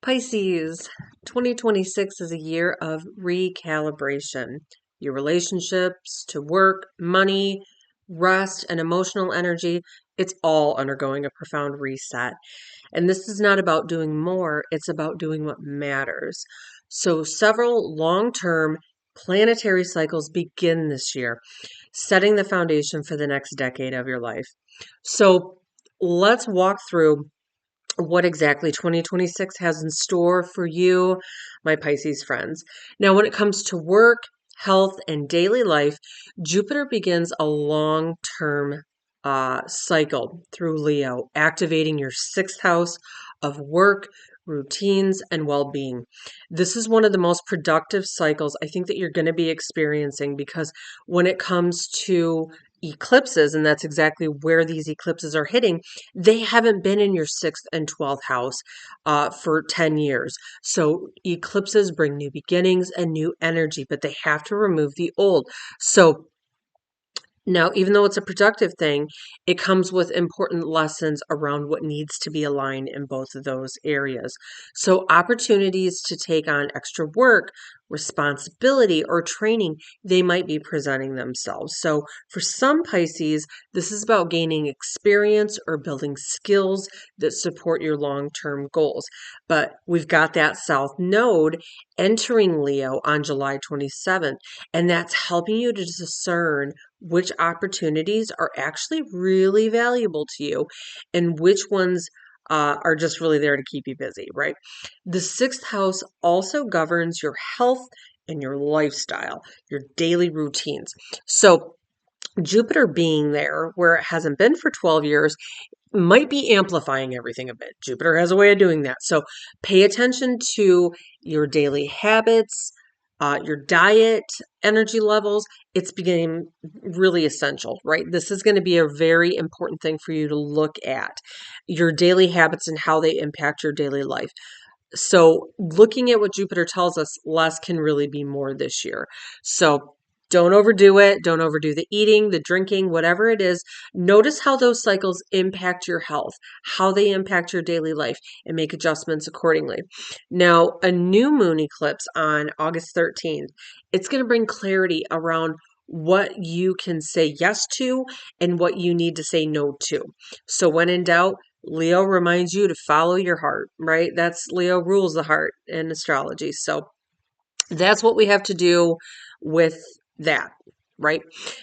Pisces, 2026 is a year of recalibration. Your relationships to work, money, rest, and emotional energy, it's all undergoing a profound reset. And this is not about doing more, it's about doing what matters. So, several long term planetary cycles begin this year, setting the foundation for the next decade of your life. So, let's walk through what exactly 2026 has in store for you, my Pisces friends. Now, when it comes to work, health, and daily life, Jupiter begins a long term cycle through Leo, activating your sixth house of work, routines, and well being. This is one of the most productive cycles I think that you're going to be experiencing because when it comes to eclipses, and that's exactly where these eclipses are hitting, they haven't been in your sixth and 12th house for 10 years. So eclipses bring new beginnings and new energy, but they have to remove the old. So now, even though it's a productive thing, it comes with important lessons around what needs to be aligned in both of those areas. So, opportunities to take on extra work, responsibility, or training, they might be presenting themselves. So, for some Pisces, this is about gaining experience or building skills that support your long term goals. But we've got that South Node entering Leo on July 27th, and that's helping you to discern which opportunities are actually really valuable to you and which ones are just really there to keep you busy, right? The sixth house also governs your health and your lifestyle, your daily routines. So, Jupiter being there where it hasn't been for 12 years might be amplifying everything a bit. Jupiter has a way of doing that. So pay attention to your daily habits, your diet, energy levels. It's becoming really essential, right? This is going to be a very important thing for you to look at your daily habits and how they impact your daily life. So, looking at what Jupiter tells us, less can really be more this year. So, don't overdo it. Don't overdo the eating, the drinking, whatever it is. Notice how those cycles impact your health, how they impact your daily life, and make adjustments accordingly. Now, a new moon eclipse on August 13th, it's going to bring clarity around what you can say yes to and what you need to say no to. So, when in doubt, Leo reminds you to follow your heart, right? That's Leo rules the heart in astrology. So that's what we have to do with that, right?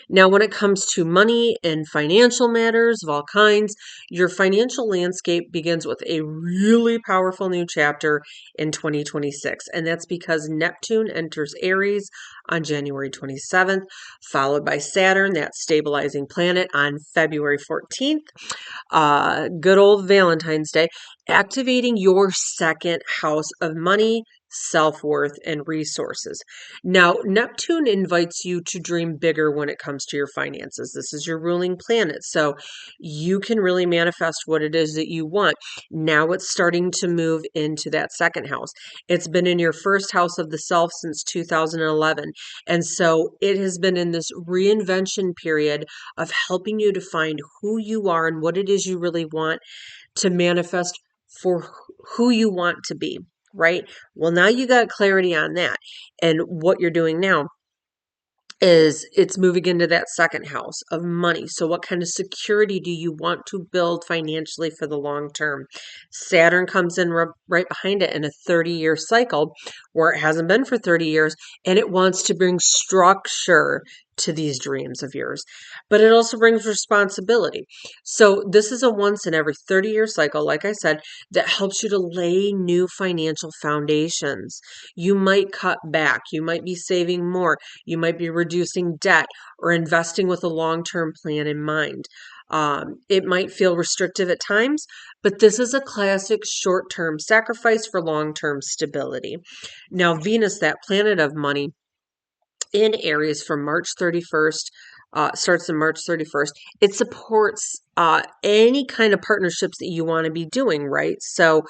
Now, when it comes to money and financial matters of all kinds, your financial landscape begins with a really powerful new chapter in 2026. And that's because Neptune enters Aries on January 27th, followed by Saturn, that stabilizing planet, on February 14th. Good old Valentine's Day, activating your second house of money, self-worth, and resources. Now, Neptune invites you to dream bigger when it comes to your finances. This is your ruling planet, so you can really manifest what it is that you want. Now it's starting to move into that second house. It's been in your first house of the self since 2011, and so it has been in this reinvention period of helping you to find who you are and what it is you really want to manifest for who you want to be, right? Well, now you got clarity on that. And what you're doing now is it's moving into that second house of money. So what kind of security do you want to build financially for the long term? Saturn comes in right behind it in a 30-year cycle where it hasn't been for 30 years, and it wants to bring structure to these dreams of yours. But it also brings responsibility. So this is a once in every 30-year cycle, like I said, that helps you to lay new financial foundations. You might cut back, you might be saving more, you might be reducing debt or investing with a long term plan in mind. It might feel restrictive at times, but this is a classic short term sacrifice for long term stability. Now, Venus, that planet of money, in Aries from March 31st, starts in March 31st. It supports any kind of partnerships that you want to be doing, right? So,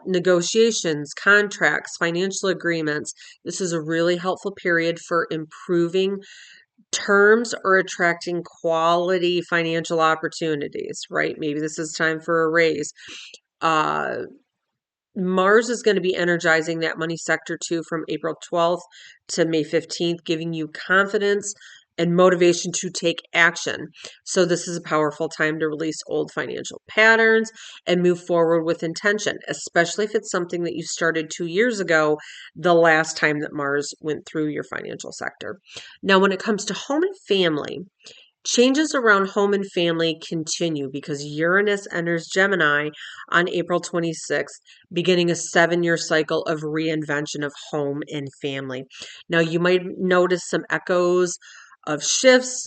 negotiations, contracts, financial agreements. This is a really helpful period for improving terms or attracting quality financial opportunities, right? Maybe this is time for a raise. Uh, Mars is going to be energizing that money sector too from April 12th to May 15th, giving you confidence and motivation to take action. So this is a powerful time to release old financial patterns and move forward with intention, especially if it's something that you started 2 years ago, the last time that Mars went through your financial sector. Now, when it comes to home and family, changes around home and family continue because Uranus enters Gemini on April 26th, beginning a 7-year cycle of reinvention of home and family. Now, you might notice some echoes of shifts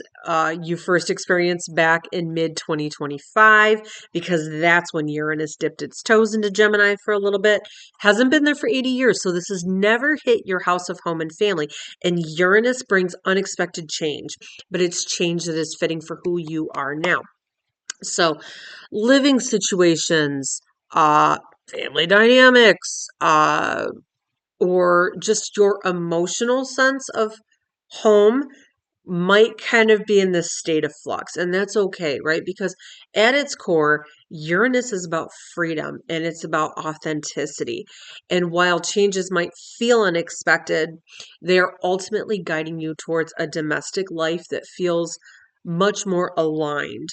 you first experienced back in mid 2025 because that's when Uranus dipped its toes into Gemini for a little bit. Hasn't been there for 80 years, so this has never hit your house of home and family. And Uranus brings unexpected change, but it's change that is fitting for who you are now. So, living situations, family dynamics, or just your emotional sense of home might kind of be in this state of flux, and that's okay, right? Because at its core, Uranus is about freedom and it's about authenticity. And while changes might feel unexpected, they are ultimately guiding you towards a domestic life that feels much more aligned.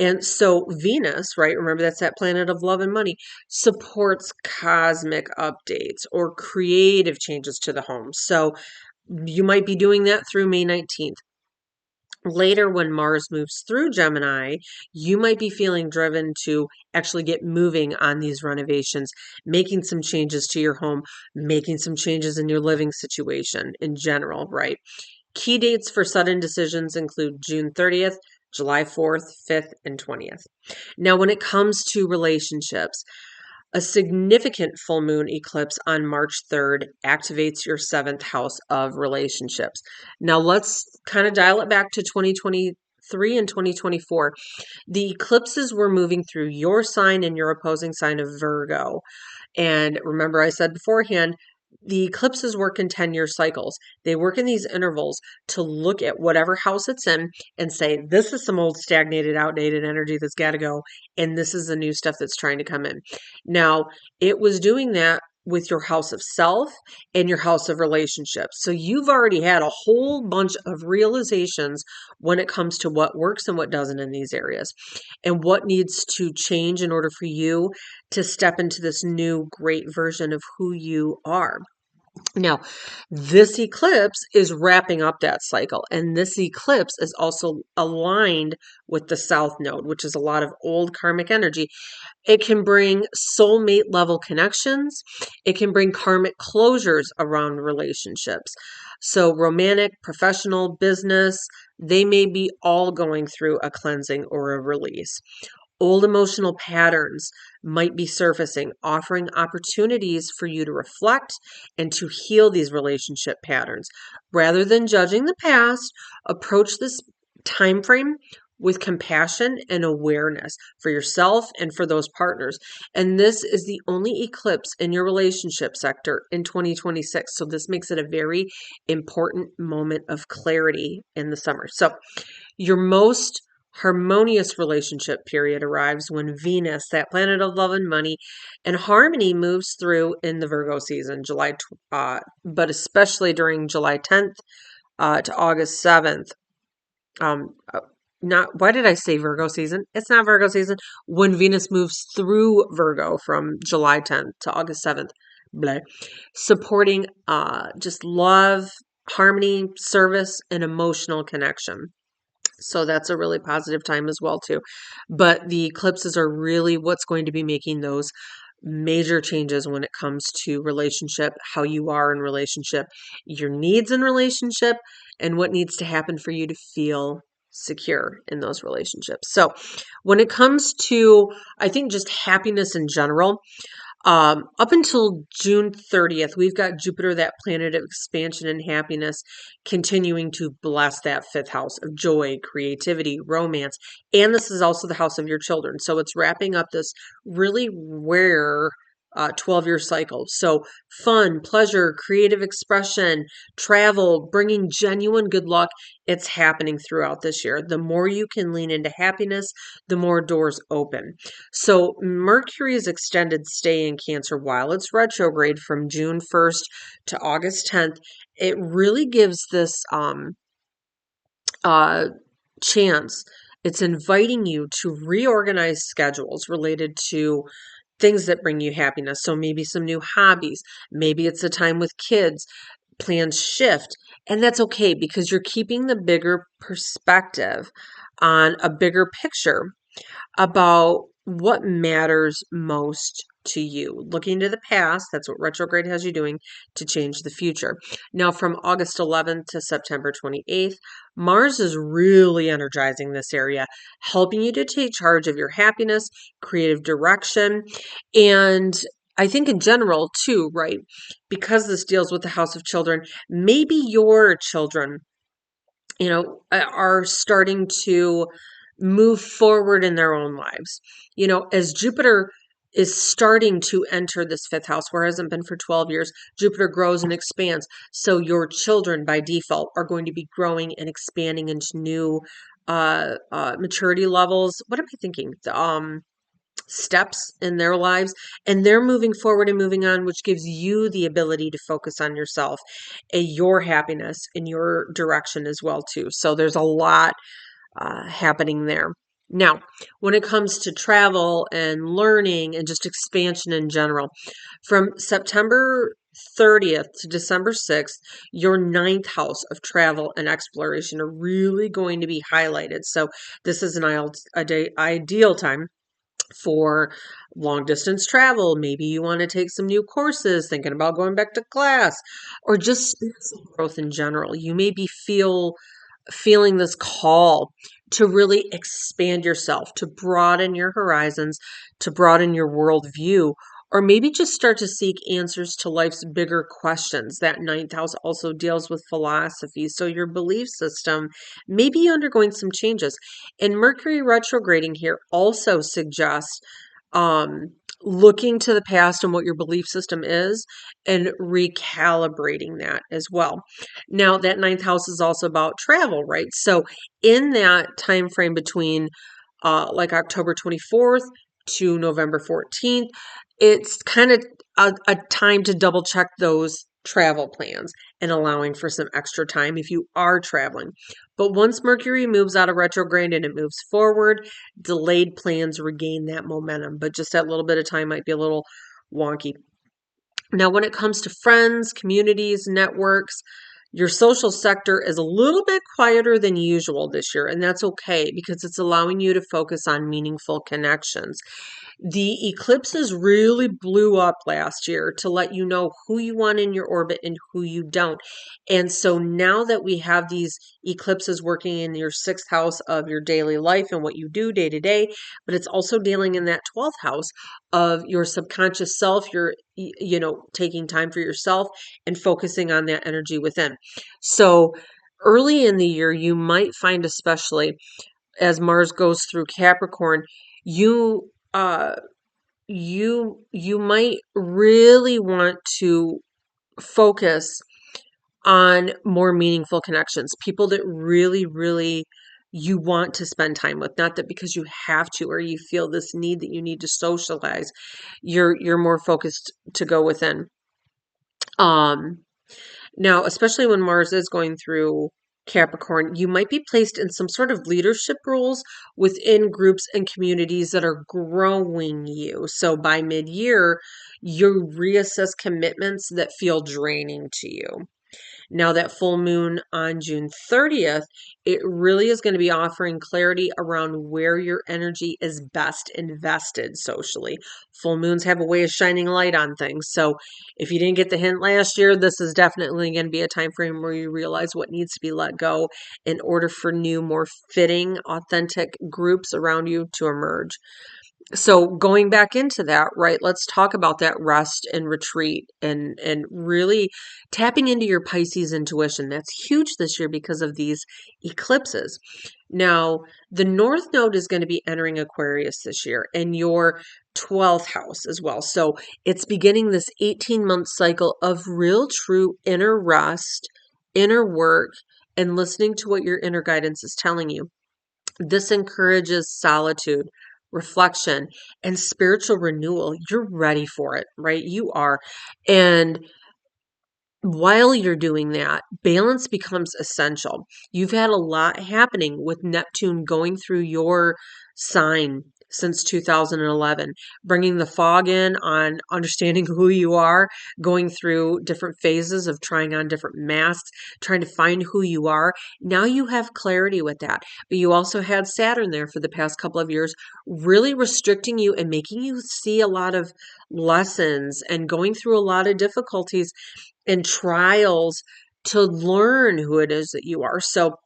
And so Venus, right? Remember that's that planet of love and money, supports cosmic updates or creative changes to the home. So you might be doing that through May 19th. Later, when Mars moves through Gemini, you might be feeling driven to actually get moving on these renovations, making some changes to your home, making some changes in your living situation in general, right? Key dates for sudden decisions include June 30th, July 4th, 5th, and 20th. Now, when it comes to relationships, a significant full moon eclipse on March 3rd activates your seventh house of relationships. Now, let's kind of dial it back to 2023 and 2024. The eclipses were moving through your sign and your opposing sign of Virgo. And remember, I said beforehand, the eclipses work in 10-year cycles. They work in these intervals to look at whatever house it's in and say, this is some old, stagnated, outdated energy that's got to go. And this is the new stuff that's trying to come in. Now, it was doing that with your house of self and your house of relationships. So you've already had a whole bunch of realizations when it comes to what works and what doesn't in these areas and what needs to change in order for you to step into this new great version of who you are. Now, this eclipse is wrapping up that cycle, and this eclipse is also aligned with the South Node, which is a lot of old karmic energy. It can bring soulmate level connections. It can bring karmic closures around relationships. So, romantic, professional, business, they may be all going through a cleansing or a release. Old emotional patterns might be surfacing, offering opportunities for you to reflect and to heal these relationship patterns. Rather than judging the past, approach this time frame with compassion and awareness for yourself and for those partners. And this is the only eclipse in your relationship sector in 2026. So this makes it a very important moment of clarity in the summer. So your most harmonious relationship period arrives when Venus, that planet of love and money, and harmony moves through in the Virgo season, but especially during July 10th to August 7th. Not why did I say Virgo season? It's not Virgo season. When Venus moves through Virgo from July 10th to August 7th, blah, supporting just love, harmony, service, and emotional connection. So that's a really positive time as well too. But the eclipses are really what's going to be making those major changes when it comes to relationship, how you are in relationship, your needs in relationship, and what needs to happen for you to feel secure in those relationships. So when it comes to, I think, just happiness in general, up until June 30th, we've got Jupiter, that planet of expansion and happiness, continuing to bless that fifth house of joy, creativity, romance. And this is also the house of your children. So it's wrapping up this really rare 12-year cycle. So fun, pleasure, creative expression, travel, bringing genuine good luck, it's happening throughout this year. The more you can lean into happiness, the more doors open. So Mercury is extended stay in Cancer while it's retrograde from June 1st to August 10th. It really gives this uh, chance. It's inviting you to reorganize schedules related to things that bring you happiness. So maybe some new hobbies, maybe it's a time with kids, plans shift. And that's okay because you're keeping the bigger perspective on a bigger picture about what matters most to you. Looking to the past, that's what retrograde has you doing to change the future. Now, from August 11th to September 28th, Mars is really energizing this area, helping you to take charge of your happiness, creative direction, and I think in general, too, right? Because this deals with the house of children, maybe your children are starting to move forward in their own lives. As Jupiter is starting to enter this fifth house, where it hasn't been for 12 years, Jupiter grows and expands. So your children by default are going to be growing and expanding into new maturity levels. What am I thinking? Steps in their lives, and they're moving forward and moving on, which gives you the ability to focus on yourself and your happiness in your direction as well too. So there's a lot happening there. Now, when it comes to travel and learning and just expansion in general, from September 30th to December 6th, your ninth house of travel and exploration are really going to be highlighted. So this is an ideal time for long distance travel. Maybe you want to take some new courses, thinking about going back to class, or just spiritual growth in general. You may be feeling this call to really expand yourself, to broaden your horizons, to broaden your worldview, or maybe just start to seek answers to life's bigger questions. That ninth house also deals with philosophy. So your belief system may be undergoing some changes. And Mercury retrograding here also suggests um, looking to the past and what your belief system is and recalibrating that as well. Now, that ninth house is also about travel, right? So in that time frame between like October 24th to November 14th, it's kind of a time to double check those travel plans and allowing for some extra time if you are traveling. But once Mercury moves out of retrograde and it moves forward, delayed plans regain that momentum. But just that little bit of time might be a little wonky. Now, when it comes to friends, communities, networks, your social sector is a little bit quieter than usual this year, and that's okay because it's allowing you to focus on meaningful connections. The eclipses really blew up last year to let you know who you want in your orbit and who you don't. And so now that we have these eclipses working in your sixth house of your daily life and what you do day to day, but it's also dealing in that 12th house of your subconscious self, your, taking time for yourself and focusing on that energy within. So early in the year, you might find, especially as Mars goes through Capricorn, you you might really want to focus on more meaningful connections, people that really, really you want to spend time with, not that because you have to or you feel this need that you need to socialize. You're more focused to go within. Um, Now, especially when Mars is going through Capricorn, you might be placed in some sort of leadership roles within groups and communities that are growing you. So by mid-year, you reassess commitments that feel draining to you. Now, that full moon on June 30th, it really is going to be offering clarity around where your energy is best invested socially. Full moons have a way of shining light on things. So, if you didn't get the hint last year, this is definitely going to be a time frame where you realize what needs to be let go in order for new, more fitting, authentic groups around you to emerge. So going back into that, right, let's talk about that rest and retreat and really tapping into your Pisces intuition. That's huge this year because of these eclipses. Now, the North Node is going to be entering Aquarius this year and your 12th house as well. So it's beginning this 18-month cycle of real true inner rest, inner work, and listening to what your inner guidance is telling you. This encourages solitude, reflection, and spiritual renewal. You're ready for it, right? You are. And while you're doing that, balance becomes essential. You've had a lot happening with Neptune going through your sign since 2011, bringing the fog in on understanding who you are, going through different phases of trying on different masks, trying to find who you are. Now you have clarity with that. But you also had Saturn there for the past couple of years, really restricting you and making you see a lot of lessons and going through a lot of difficulties and trials to learn who it is that you are. So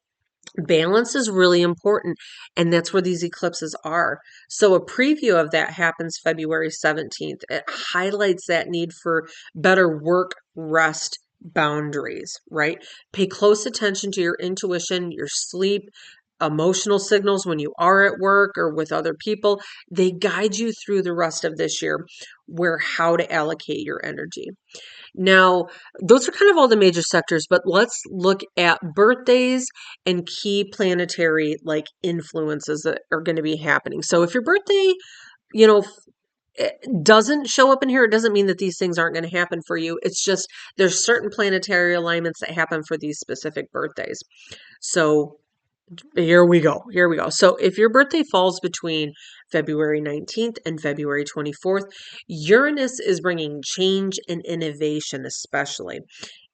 balance is really important, and that's where these eclipses are. So a preview of that happens February 17th. It highlights that need for better work rest boundaries, right? Pay close attention to your intuition, your sleep, emotional signals when you are at work or with other people. They guide you through the rest of this year where how to allocate your energy. Now, those are kind of all the major sectors, but let's look at birthdays and key planetary like influences that are going to be happening. So if your birthday, you know, it doesn't show up in here, it doesn't mean that these things aren't going to happen for you. It's just there's certain planetary alignments that happen for these specific birthdays. So here we go. Here we go. So if your birthday falls between February 19th and February 24th, Uranus is bringing change and innovation, especially.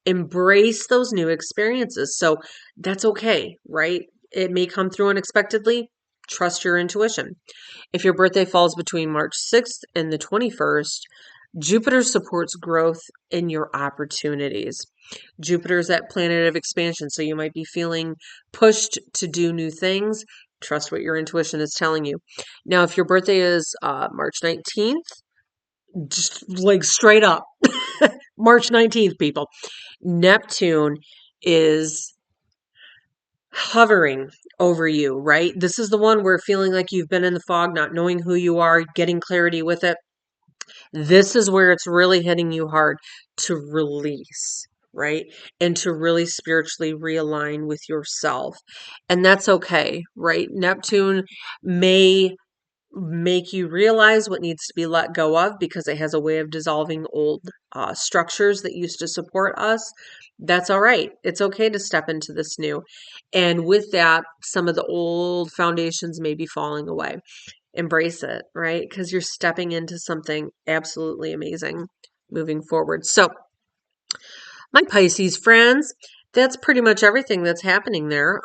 Embrace those new experiences. So that's okay, right? It may come through unexpectedly. Trust your intuition. If your birthday falls between March 6th and the 21st, Jupiter supports growth in your opportunities. Jupiter's that planet of expansion, so you might be feeling pushed to do new things. Trust what your intuition is telling you. Now, if your birthday is March 19th, just like straight up, March 19th, people, Neptune is hovering over you, right? This is the one where feeling like you've been in the fog, not knowing who you are, getting clarity with it. This is where it's really hitting you hard to release, right? And to really spiritually realign with yourself. And that's okay, right? Neptune may make you realize what needs to be let go of because it has a way of dissolving old structures that used to support us. That's all right. It's okay to step into this new. And with that, some of the old foundations may be falling away. Embrace it, right? Because you're stepping into something absolutely amazing moving forward. So, my Pisces friends, that's pretty much everything that's happening there.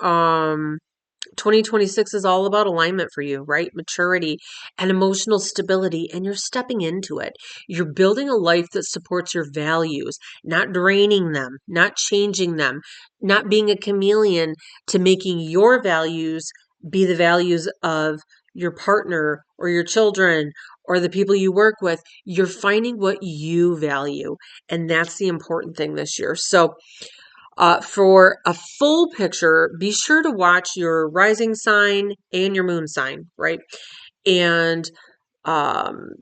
2026 is all about alignment for you, right? Maturity and emotional stability, and you're stepping into it. You're building a life that supports your values, not draining them, not changing them, not being a chameleon to making your values be the values of your partner or your children or the people you work with. You're finding what you value, and that's the important thing this year. So, for a full picture, be sure to watch your rising sign and your moon sign, right? And um,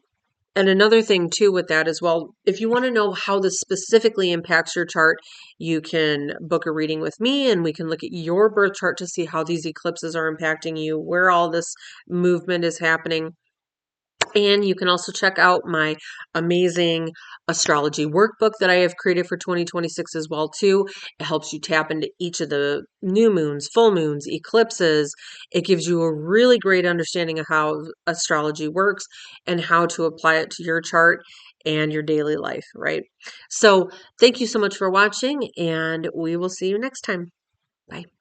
and another thing too with that as well, if you want to know how this specifically impacts your chart, you can book a reading with me and we can look at your birth chart to see how these eclipses are impacting you, where all this movement is happening. And you can also check out my amazing astrology workbook that I have created for 2026 as well too. It helps you tap into each of the new moons, full moons, eclipses. It gives you a really great understanding of how astrology works and how to apply it to your chart and your daily life, right? So, thank you so much for watching and we will see you next time. Bye.